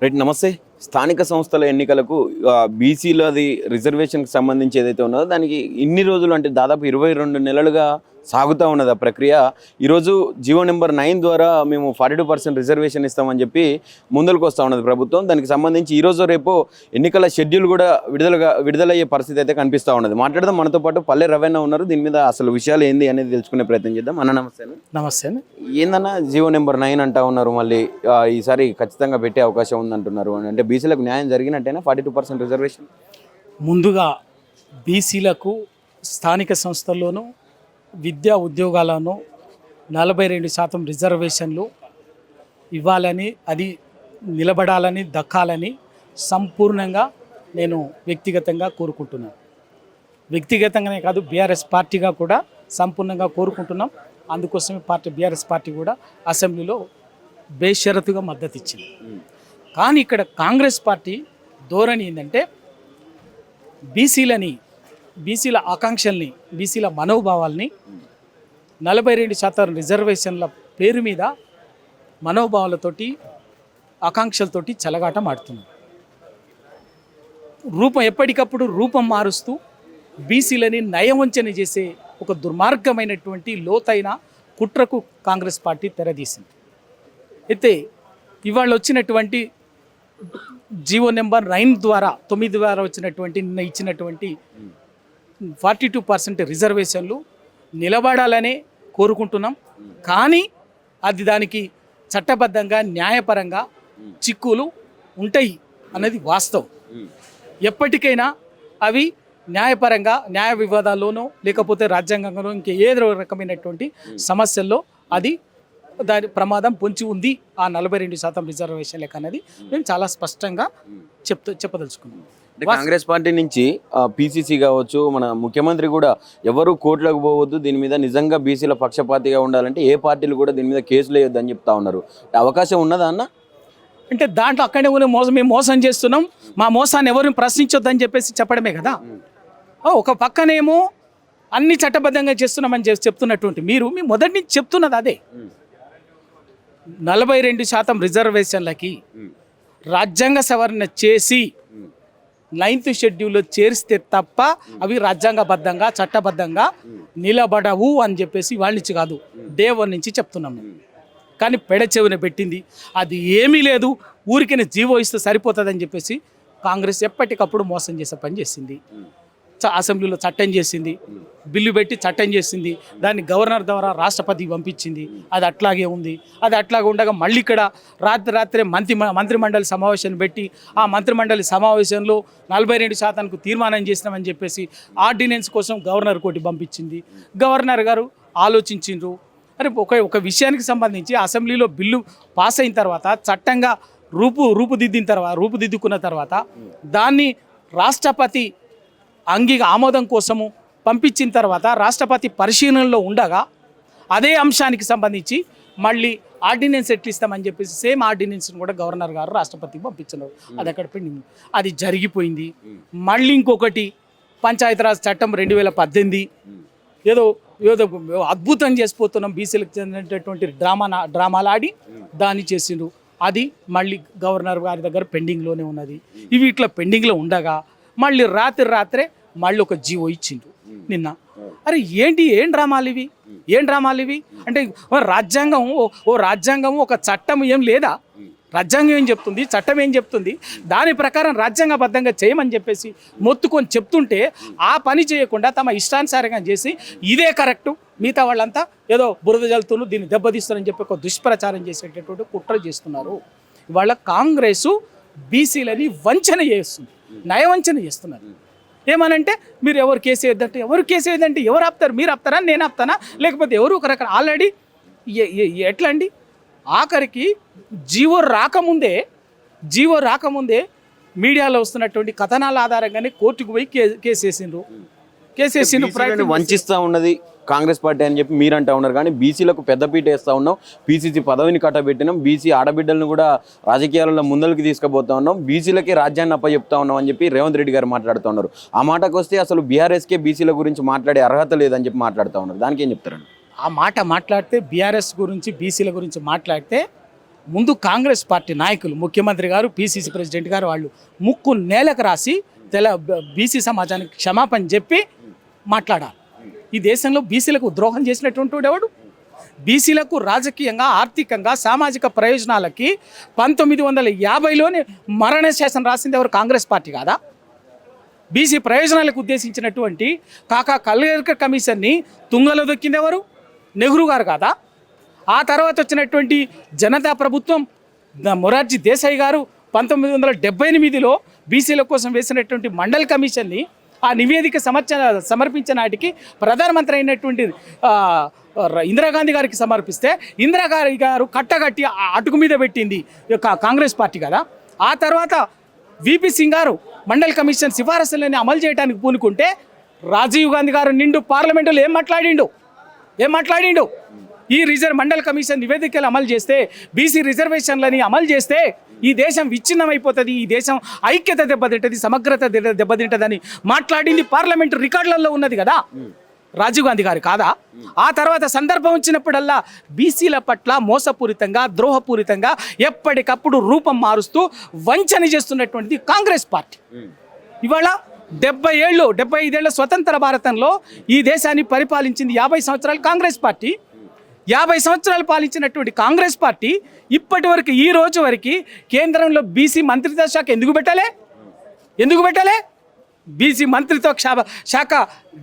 Right, నమస్తే. స్థానిక సంస్థల ఎన్నికలకు బీసీలది రిజర్వేషన్కి సంబంధించి ఏదైతే ఉన్నదో దానికి ఇన్ని రోజులు అంటే దాదాపు 22 నెలలుగా సాగుతూ ఉన్నది ఆ ప్రక్రియ. ఈరోజు జీవో నెంబర్ 9 ద్వారా మేము 42% రిజర్వేషన్ ఇస్తామని చెప్పి ముందరకు వస్తూ ఉన్నది ప్రభుత్వం. దానికి సంబంధించి ఈరోజు రేపు ఎన్నికల షెడ్యూల్ కూడా విడుదలయ్యే పరిస్థితి అయితే కనిపిస్తూ ఉన్నది. మాట్లాడదాం, మనతో పాటు పల్లె రవీణ ఉన్నారు. దీని మీద అసలు విషయాలు ఏంది అనేది తెలుసుకునే ప్రయత్నం చేద్దాం. అన్న నమస్తే. నమస్తే. ఏందన్నా జీవో నెంబర్ 9 అంటా ఉన్నారు, మళ్ళీ ఈసారి ఖచ్చితంగా పెట్టే అవకాశం ఉందంటున్నారు. అంటే బీసీలకు న్యాయం జరిగినట్టేనా 42% రిజర్వేషన్? ముందుగా బీసీలకు స్థానిక సంస్థల్లోనూ విద్యా ఉద్యోగాలను 42% రిజర్వేషన్లు ఇవ్వాలని, అది నిలబడాలని, దక్కాలని సంపూర్ణంగా నేను వ్యక్తిగతంగా కోరుకుంటున్నాను. వ్యక్తిగతంగానే కాదు, బీఆర్ఎస్ పార్టీగా కూడా సంపూర్ణంగా కోరుకుంటున్నాం. అందుకోసమే బీఆర్ఎస్ పార్టీ కూడా అసెంబ్లీలో బేషరతుగా మద్దతు ఇచ్చింది. కానీ ఇక్కడ కాంగ్రెస్ పార్టీ ధోరణి ఏంటంటే బీసీల ఆకాంక్షల్ని, బీసీల మనోభావాల్ని 42% రిజర్వేషన్ల పేరు మీద మనోభావాలతోటి, ఆకాంక్షలతోటి చెలగాటం ఆడుతున్నారు. ఎప్పటికప్పుడు రూపం మారుస్తూ బీసీలని నయవంచన చేసే ఒక దుర్మార్గమైనటువంటి లోతైన కుట్రకు కాంగ్రెస్ పార్టీ తెరదీసింది. అయితే ఇవాళ వచ్చినటువంటి జీవో నెంబర్ 9 ద్వారా 9 ద్వారా నిన్న ఇచ్చినటువంటి 42% రిజర్వేషన్లు నిలబడాలనే కోరుకుంటున్నాం. కానీ అది దానికి చట్టబద్ధంగా, న్యాయపరంగా చిక్కులు ఉంటాయి అన్నది వాస్తవం. ఎప్పటికైనా అవి న్యాయపరంగా, న్యాయ వివాదాల్లోనో లేకపోతే రాజ్యాంగంలో ఇంకే ఏదో రకమైనటువంటి సమస్యల్లో అది దాని ప్రమాదం పొంచి ఉంది ఆ 42% రిజర్వేషన్ లెక్క అనేది మేము చాలా స్పష్టంగా చెప్పదలుచుకున్నాం. కాంగ్రెస్ పార్టీ నుంచి పీసీసీ కావచ్చు, మన ముఖ్యమంత్రి కూడా ఎవరు కోర్టులకు పోవద్దు, దీని మీద నిజంగా బీసీల పక్షపాతిగా ఉండాలంటే ఏ పార్టీలు కూడా దీని మీద కేసులు వేయొద్దు అని చెప్తా ఉన్నారు. అవకాశం ఉన్నదా అన్న? అంటే దాంట్లో అక్కడే మేము మోసం చేస్తున్నాం, మా మోసాన్ని ఎవరు ప్రశ్నించొద్దని చెప్పేసి చెప్పడమే కదా. ఒక పక్కనేమో అన్ని చట్టబద్ధంగా చేస్తున్నామని చెప్తున్నటువంటి మీరు మీ మొదటి నుంచి చెప్తున్నది అదే. 42% రిజర్వేషన్లకి రాజ్యాంగ సవరణ చేసి 9th షెడ్యూల్లో చేరిస్తే తప్ప అవి రాజ్యాంగబద్ధంగా, చట్టబద్ధంగా నిలబడవు అని చెప్పేసి వాళ్ళ నుంచి కాదు, డే 1 నుంచి చెప్తున్నాం. కానీ పెడచెవిన పెట్టింది అది ఏమీ లేదు, ఊరికైనా జీవో ఇస్తే సరిపోతుందని చెప్పేసి కాంగ్రెస్ ఎప్పటికప్పుడు మోసం చేసే పని చేసింది. అసెంబ్లీలో చట్టం చేసింది, బిల్లు పెట్టి చట్టం చేసింది, దాన్ని గవర్నర్ ద్వారా రాష్ట్రపతికి పంపించింది. అది అట్లాగే ఉంది. అది అట్లాగే ఉండగా మళ్ళీ ఇక్కడ రాత్రే మంత్రిమండలి సమావేశం పెట్టి ఆ మంత్రిమండలి సమావేశంలో 42%కు తీర్మానం చేసినామని చెప్పేసి ఆర్డినెన్స్ కోసం గవర్నర్ కోటి పంపించింది. గవర్నర్ గారు ఆలోచించిండ్రు. అరే ఒక విషయానికి సంబంధించి అసెంబ్లీలో బిల్లు పాస్ అయిన తర్వాత, చట్టంగా రూపుదిద్దుకున్న తర్వాత దాన్ని రాష్ట్రపతి ఆమోదం కోసము పంపించిన తర్వాత రాష్ట్రపతి పరిశీలనలో ఉండగా అదే అంశానికి సంబంధించి మళ్ళీ ఆర్డినెన్స్ ఎట్లు ఇస్తామని చెప్పేసి సేమ్ ఆర్డినెన్స్ని కూడా గవర్నర్ గారు రాష్ట్రపతికి పంపించినారు. అది అక్కడ పెండింగ్, అది జరిగిపోయింది. మళ్ళీ ఇంకొకటి పంచాయతీరాజ్ చట్టం 2018 ఏదో అద్భుతం చేసిపోతున్నాం, బీసీలకు చెందినటువంటి డ్రామాలు ఆడి దాన్ని చేసిండ్రు. అది మళ్ళీ గవర్నర్ గారి దగ్గర పెండింగ్లోనే ఉన్నది. ఇవి ఇట్లా పెండింగ్లో ఉండగా మళ్ళీ రాత్రే మళ్ళీ ఒక జీవో ఇచ్చిండ్రు నిన్న. అరే ఏం డ్రామాలు ఇవి అంటే రాజ్యాంగం ఒక చట్టం ఏం లేదా? రాజ్యాంగం ఏం చెప్తుంది, చట్టం ఏం చెప్తుంది, దాని ప్రకారం రాజ్యాంగబద్ధంగా చేయమని చెప్పేసి మొత్తుకొని చెప్తుంటే ఆ పని చేయకుండా తమ ఇష్టానుసారంగా చేసి ఇదే కరెక్టు, మిగతా వాళ్ళంతా ఏదో బురద జల్లుతూ దీన్ని దెబ్బతీస్తారని చెప్పి ఒక దుష్ప్రచారం చేసేటటువంటి కుట్రలు చేస్తున్నారు. ఇవాళ కాంగ్రెసు బీసీలని వంచన చేస్తుంది, నయవంచన చేస్తున్నారు. ఏమనంటే మీరు ఎవరు కేసు వేయద్దంటే ఎవరు ఆపుతారు? మీరు ఆపుతారా, నేను ఆపుతానా, లేకపోతే ఎవరు ఒక రకం ఆల్రెడీ ఎట్లా అండి? ఆఖరికి జీవో రాకముందే మీడియాలో వస్తున్నటువంటి కథనాల ఆధారంగానే కోర్టుకు పోయి కేసు వేసిండ్రు. వంచిస్తూ ఉన్నది కాంగ్రెస్ పార్టీ అని చెప్పి మీరు అంటా ఉన్నారు. కానీ బీసీలకు పెద్దపీట వేస్తూ ఉన్నాం, పీసీసీ పదవిని కట్టబెట్టినాం, బీసీ ఆడబిడ్డలను కూడా రాజకీయాలలో ముందరికి తీసుకుపోతా ఉన్నాం, బీసీలకే రాజ్యాన్ని అప్పచెప్తా ఉన్నాం అని చెప్పి రేవంత్ రెడ్డి గారు మాట్లాడుతూ ఉన్నారు. ఆ మాటకు వస్తే అసలు బీఆర్ఎస్కే బీసీల గురించి మాట్లాడే అర్హత లేదని చెప్పి మాట్లాడుతూ ఉన్నారు. దానికి ఏం చెప్తారండి? ఆ మాట మాట్లాడితే బీఆర్ఎస్ గురించి, బీసీల గురించి మాట్లాడితే ముందు కాంగ్రెస్ పార్టీ నాయకులు ముఖ్యమంత్రి గారు పిసిసి ప్రెసిడెంట్ గారు వాళ్ళు ముక్కు నేలకు రాసి బీసీ సమాజానికి క్షమాపణ చెప్పి మాట్లాడాలి. ఈ దేశంలో బీసీలకు ద్రోహం చేసినటువంటి ఎవడు? బీసీలకు రాజకీయంగా ఆర్థికంగా సామాజిక ప్రయోజనాలకి 1950లోనే మరణ శాసనం రాసింది ఎవరు? కాంగ్రెస్ పార్టీ కాదా? బీసీ ప్రయోజనాలకు ఉద్దేశించినటువంటి కాకా కల్లేకర్ కమిషన్ని తుంగలో దొక్కింది ఎవరు? నెహ్రూ గారు కాదా? ఆ తర్వాత వచ్చినటువంటి జనతా ప్రభుత్వం మొరార్జీ దేశాయ్ గారు 1978లో బీసీల కోసం వేసినటువంటి మండల్ కమిషన్ని ఆ నివేదిక సమర్పించిన నాటికి ప్రధానమంత్రి అయినటువంటి ఇందిరాగాంధీ గారికి సమర్పిస్తే ఇందిరాగాంధీ గారు కట్టగట్టి అటుకు మీద పెట్టింది కాంగ్రెస్ పార్టీ కదా. ఆ తర్వాత విపి సింగ్ గారు మండల్ కమిషన్ సిఫారసులని అమలు చేయడానికి పూనుకుంటే రాజీవ్ గాంధీ గారు నిండు పార్లమెంటులో ఏం మాట్లాడిండు? ఈ మండల్ కమిషన్ నివేదికలు అమలు చేస్తే, బీసీ రిజర్వేషన్లని అమలు చేస్తే ఈ దేశం విచ్ఛిన్నమైపోతుంది, ఈ దేశం ఐక్యత దెబ్బతింటది, సమగ్రత దెబ్బతింటదని మాట్లాడింది పార్లమెంటు రికార్డులలో ఉన్నది కదా రాజీవ్ గాంధీ గారు కాదా? ఆ తర్వాత సందర్భం వచ్చినప్పుడల్లా బీసీల పట్ల మోసపూరితంగా ద్రోహపూరితంగా ఎప్పటికప్పుడు రూపం మారుస్తూ వంచన చేస్తున్నటువంటిది కాంగ్రెస్ పార్టీ. ఇవాళ 75 ఏళ్ల స్వతంత్ర భారతంలో ఈ దేశాన్ని పరిపాలించింది 50 సంవత్సరాలు కాంగ్రెస్ పార్టీ. 50 సంవత్సరాలు పాలించినటువంటి కాంగ్రెస్ పార్టీ ఇప్పటి వరకు ఈ రోజు వరకు కేంద్రంలో బీసీ మంత్రిత్వ శాఖ ఎందుకు పెట్టాలి? బీసీ మంత్రిత్వ శాఖ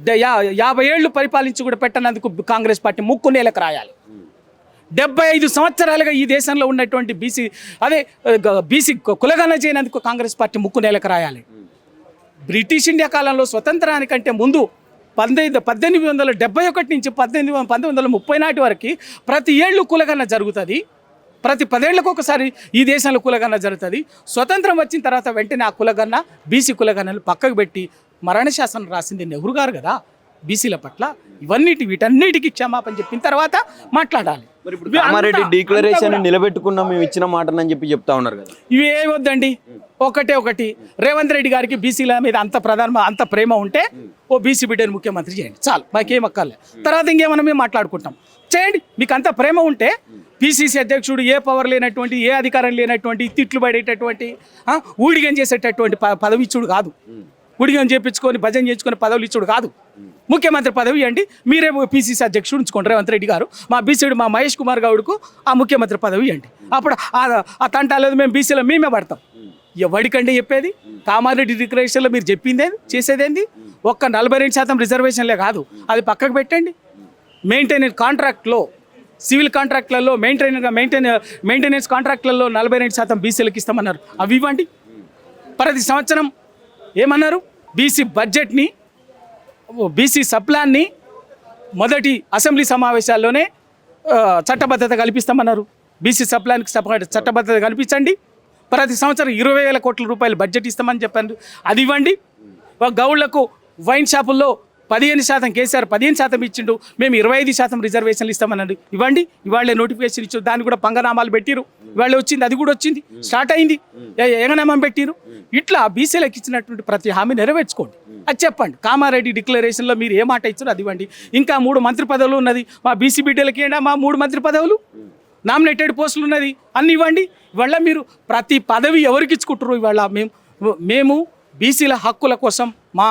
50 ఏళ్ళు పరిపాలించి కూడా పెట్టనందుకు కాంగ్రెస్ పార్టీ ముక్కు నేలకు రాయాలి. 75 సంవత్సరాలుగా ఈ దేశంలో ఉన్నటువంటి బీసీ కులగణన చేయనందుకు కాంగ్రెస్ పార్టీ ముక్కు నేలకు రాయాలి. బ్రిటిష్ ఇండియా కాలంలో స్వతంత్రానికంటే ముందు 1871 నుంచి 1930 నాటి వరకు ప్రతి ఏళ్ళు కులగణన జరుగుతుంది. ప్రతి 10 ఏళ్లకు ఒకసారి ఈ దేశంలో కులగణన జరుగుతుంది. స్వతంత్రం వచ్చిన తర్వాత వెంటనే ఆ కులగణన బీసీ కులగణనలు పక్కకు పెట్టి మరణ శాసనం రాసింది నెహ్రూ గారు కదా బీసీల పట్ల. వీటన్నిటికీ క్షమాపణ చెప్పిన తర్వాత మాట్లాడాలి. కామారెడ్డి డిక్లరేషన్ నిలబెట్టుకున్నాం మేము ఇచ్చిన మాటనని చెప్తా ఉన్నారు కదా. ఇవి ఏమొద్దండి, ఒకటి రేవంత్ రెడ్డి గారికి బీసీల మీద అంత ప్రేమ ఉంటే ఓ బీసీ బిడ్డను ముఖ్యమంత్రి చేయండి చాలు, మాకేం అక్కర్లే. తర్వాత ఇంకేమన్నా మేము మాట్లాడుకుంటాం, చేయండి. మీకు అంత ప్రేమ ఉంటే పిసిసి అధ్యక్షుడు ఏ పవర్ లేనటువంటి, ఏ అధికారం లేనటువంటి, తిట్లు పడేటటువంటి, ఊడిగం చేసేటటువంటి పదవి ఇచ్చుడు కాదు. ఊడిగం చేయించుకొని భజన చేసుకొని పదవులు ఇచ్చుడు కాదు. ముఖ్యమంత్రి పదవి ఇవ్వండి. మీరే పిసిసి అధ్యక్షుడు ఉంచుకోండి రేవంత్ రెడ్డి గారు. మా బీసీడు మా మహేష్ కుమార్ గౌడ్కు ఆ ముఖ్యమంత్రి పదవి ఇవ్వండి. అప్పుడు ఆ తంటాలేదు మేము బీసీలో మేమే పడతాం. ఎవడికండి చెప్పేది? కామారెడ్డి డిక్లరేషన్లో మీరు చెప్పిందేంది, చేసేదేంది? ఒక్క 42% రిజర్వేషన్లే కాదు, అది పక్కకు పెట్టండి. మెయింటెనెన్స్ కాంట్రాక్ట్లో, సివిల్ కాంట్రాక్ట్లలో మెయింటెనెన్స్ కాంట్రాక్ట్లలో 42% బీసీలకు ఇస్తామన్నారు, అవి ఇవ్వండి. ప్రతి సంవత్సరం ఏమన్నారు? బీసీ బడ్జెట్ని, బీసీ సప్లాన్ని మొదటి అసెంబ్లీ సమావేశాల్లోనే చట్టబద్ధత కల్పిస్తామన్నారు. బీసీ సప్లానికి చట్టబద్ధత కల్పించండి. ప్రతి సంవత్సరం 20,000 కోట్ల రూపాయలు బడ్జెట్ ఇస్తామని చెప్పారు, అది ఇవ్వండి. గౌళ్లకు వైన్ షాపుల్లో 15% కేసీఆర్ 15% ఇచ్చిండు, మేము 25% రిజర్వేషన్లు ఇస్తామన్నాడు, ఇవ్వండి. ఇవాళే నోటిఫికేషన్ ఇచ్చారు, దాన్ని కూడా పంగనామాలు పెట్టిరు. ఇవాళ వచ్చింది, అది కూడా వచ్చింది, స్టార్ట్ అయింది, ఏగనామం పెట్టిరు. ఇట్లా బీసీలకు ఇచ్చినటువంటి ప్రతి హామీ నెరవేర్చుకోండి, అది చెప్పండి. కామారెడ్డి డిక్లరేషన్లో మీరు ఏ మాట ఇచ్చారో అది ఇవ్వండి. ఇంకా 3 మంత్రి పదవులు ఉన్నది మా బీసీ బిడ్డలకి, ఏంటా మా 3 మంత్రి పదవులు, నామినేటెడ్ పోస్టులు ఉన్నది, అన్ని ఇవ్వండి. ఇవాళ మీరు ప్రతి పదవి ఎవరికి ఇచ్చుకుంటారు? ఇవాళ మేము బీసీల హక్కుల కోసం, మా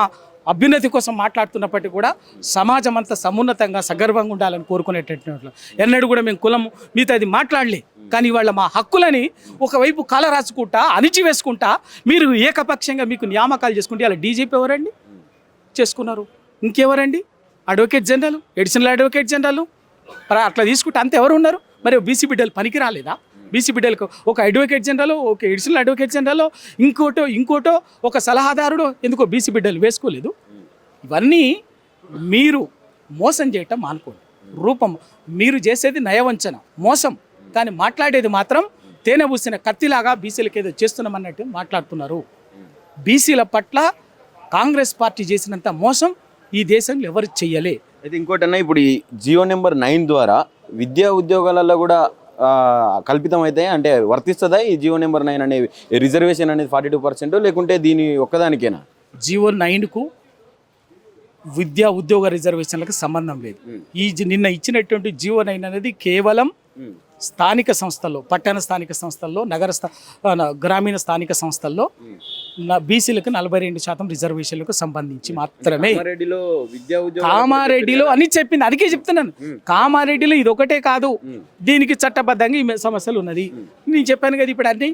అభ్యున్నతి కోసం మాట్లాడుతున్నప్పటికీ కూడా సమాజం అంతా సమున్నతంగా సగర్వంగా ఉండాలని కోరుకునేటటువంటి ఎన్నడూ కూడా మేము కులం మీతో అది మాట్లాడలే. కానీ ఇవాళ మా హక్కులని ఒకవైపు కాల రాసుకుంటా అణిచివేసుకుంటా మీరు ఏకపక్షంగా మీకు నియామకాలు చేసుకుంటే అలా డీజీపీ ఎవరండి చేసుకున్నారు? ఇంకెవరండి? Advocate general, additional advocate general, అట్లా తీసుకుంటే అంత ఎవరు ఉన్నారు? మరి బీసీ బిడ్డలు పనికి రాలేదా? బీసీ బిడ్డలకు ఒక అడ్వకేట్ జనరల్, ఒక ఎడిషనల్ అడ్వకేట్ జనరల్, ఇంకోటో ఒక సలహాదారుడు ఎందుకో బీసీ బిడ్డలు వేసుకోలేదు. ఇవన్నీ మీరు మోసం చేయటం అనుకోండి. రూపం మీరు చేసేది నయవంచన, మోసం, కానీ మాట్లాడేది మాత్రం తేనె పూసిన కత్తిలాగా బీసీలకు ఏదో చేస్తున్నామన్నట్టు మాట్లాడుతున్నారు. బీసీల పట్ల కాంగ్రెస్ పార్టీ చేసినంత మోసం ఈ దేశంలో ఎవరు చెయ్యలే. అయితే ఇంకోటన్నా, ఇప్పుడు ఈ జియో నెంబర్ 9 ద్వారా విద్యా ఉద్యోగాలలో కూడా కల్పితం అయితే, అంటే వర్తిస్తుందా ఈ జియో నెంబర్ 9 అనే రిజర్వేషన్ అనేది 42%, లేకుంటే దీని ఒక్కదానికేనా? జియో 9కు విద్యా ఉద్యోగ రిజర్వేషన్లకు సంబంధం లేదు. నిన్న ఇచ్చినటువంటి జియో 9 అనేది కేవలం స్థానిక సంస్థల్లో, పట్టణ స్థానిక సంస్థల్లో, గ్రామీణ స్థానిక సంస్థల్లో బీసీలకు 42% రిజర్వేషన్లకు సంబంధించి మాత్రమే. కామారెడ్డిలో విద్యా ఉద్యోగ కామారెడ్డిలో అని చెప్పింది, అందుకే చెప్తున్నాను. కామారెడ్డిలో ఇది ఒకటే కాదు, దీనికి చట్టబద్ధంగా ఈ సమస్యలు ఉన్నది. నేను చెప్పాను కదా ఇప్పుడు అన్ని.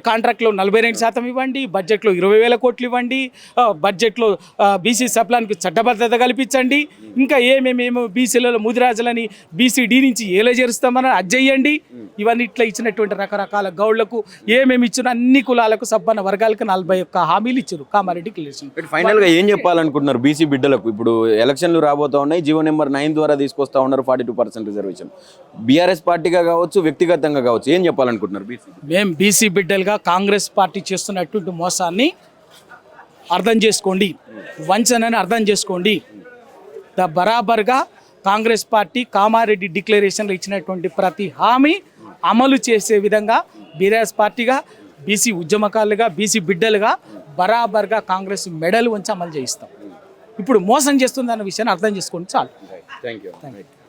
కాంట్రాక్ట్లో 42% ఇవ్వండి, బడ్జెట్లో 20,000 కోట్లు ఇవ్వండి, బడ్జెట్లో బీసీ సప్లాన్కి చట్టబద్ధత కల్పించండి, ఇంకా ఏమేమేమో బీసీలలో ముదిరాజులని బీసీడీ నుంచి ఏలో చేరుస్తామని అజ్జేయండి. ఇవన్నీ ఇట్లా ఇచ్చినటువంటి రకరకాల గౌళ్లకు ఏమేమి ఇచ్చినా అన్ని కులాలకు సబ్బన్న వర్గాలకు 41 హామీలు ఇచ్చారు కామారెడ్డికి ఎలక్షన్. ఫైనల్గా ఏం చెప్పాలనుకుంటున్నారు బీసీ బిడ్డలకు? ఇప్పుడు ఎలక్షన్లు రాబోతా ఉన్నాయి, జీవో నెంబర్ 9 ద్వారా తీసుకొస్తా ఉన్నారు 42% రిజర్వేషన్. బీఆర్ఎస్ పార్టీగా కావచ్చు, వ్యక్తిగతంగా కావచ్చు, ఏం చెప్పాలనుకుంటున్నారు బీసీ? మేము బీసీ బిడ్డలుగా కాంగ్రెస్ పార్టీ చేస్తున్నటువంటి మోసాన్ని అర్థం చేసుకోండి, వంచనని అర్థం చేసుకోండి. బరాబర్గా కాంగ్రెస్ పార్టీ కామారెడ్డి డిక్లరేషన్లో ఇచ్చినటువంటి ప్రతి హామీ అమలు చేసే విధంగా బీఆర్ఎస్ పార్టీగా, బీసీ ఉద్యమకారులుగా, బీసీ బిడ్డలుగా బరాబర్గా కాంగ్రెస్ మెడల్ వంచి అమలు చేయిస్తాం. ఇప్పుడు మోసం చేస్తుందన్న విషయాన్ని అర్థం చేసుకోండి చాలు.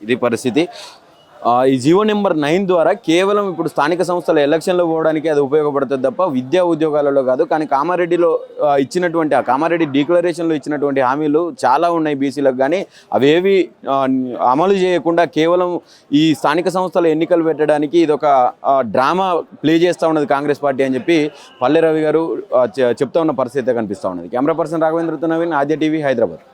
ఇది పరిస్థితి. ఈ జీవో నెంబర్ 9 ద్వారా కేవలం ఇప్పుడు స్థానిక సంస్థల ఎలక్షన్లో పోవడానికి అది ఉపయోగపడుతుంది తప్ప విద్యా ఉద్యోగాలలో కాదు. కానీ కామారెడ్డిలో ఇచ్చినటువంటి ఆ కామారెడ్డి డిక్లరేషన్లో ఇచ్చినటువంటి హామీలు చాలా ఉన్నాయి బీసీలకు, కానీ అవేవి అమలు చేయకుండా కేవలం ఈ స్థానిక సంస్థల ఎన్నికలు పెట్టడానికి ఇది ఒక డ్రామా ప్లే చేస్తూ ఉన్నది కాంగ్రెస్ పార్టీ అని చెప్పి పల్లె రవి గారు చెప్తా ఉన్న పరిస్థితి కనిపిస్తూ ఉన్నది. కెమెరా పర్సన్ రాఘవేంద్రతో నవీన్, ఆద్య టీవీ, హైదరాబాద్.